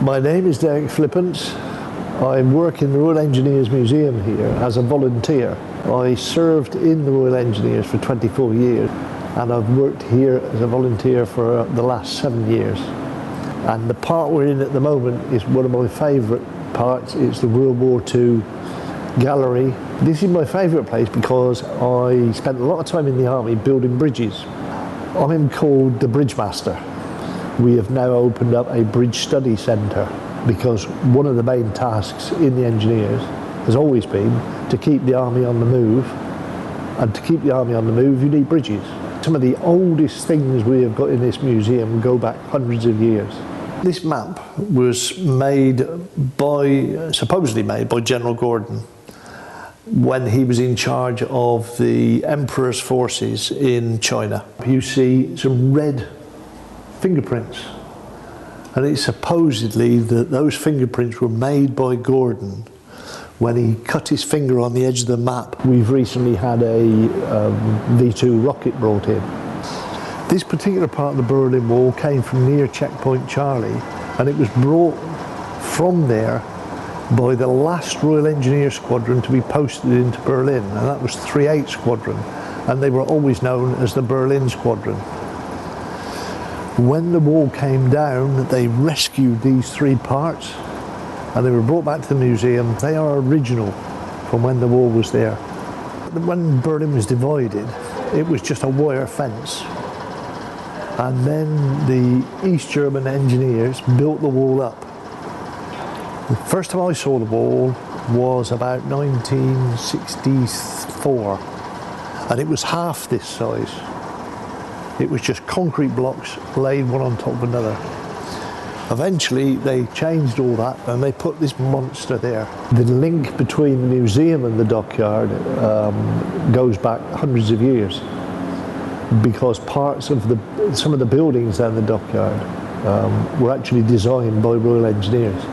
My name is Dereck Flippance. I work in the Royal Engineers Museum here as a volunteer. I served in the Royal Engineers for 24 years and I've worked here as a volunteer for the last 7 years. And the part we're in at the moment is one of my favourite parts. It's the World War II gallery. This is my favourite place because I spent a lot of time in the army building bridges. I'm called the Bridge Master. We have now opened up a bridge study centre because one of the main tasks in the engineers has always been to keep the army on the move, and to keep the army on the move you need bridges. Some of the oldest things we have got in this museum go back hundreds of years. This map was made by, supposedly made by General Gordon when he was in charge of the Emperor's forces in China. You see some red fingerprints, and it's supposedly that those fingerprints were made by Gordon when he cut his finger on the edge of the map. We've recently had a V2 rocket brought in. This particular part of the Berlin Wall came from near Checkpoint Charlie, and it was brought from there by the last Royal Engineer Squadron to be posted into Berlin, and that was 3/8 Squadron, and they were always known as the Berlin Squadron. When the wall came down, they rescued these 3 parts and they were brought back to the museum. They are original from when the wall was there. When Berlin was divided, it was just a wire fence. And then the East German engineers built the wall up. The first time I saw the wall was about 1964, and it was half this size. It was just concrete blocks laid one on top of another. Eventually they changed all that and they put this monster there. The link between the museum and the dockyard goes back hundreds of years, because parts of some of the buildings down the dockyard were actually designed by Royal Engineers.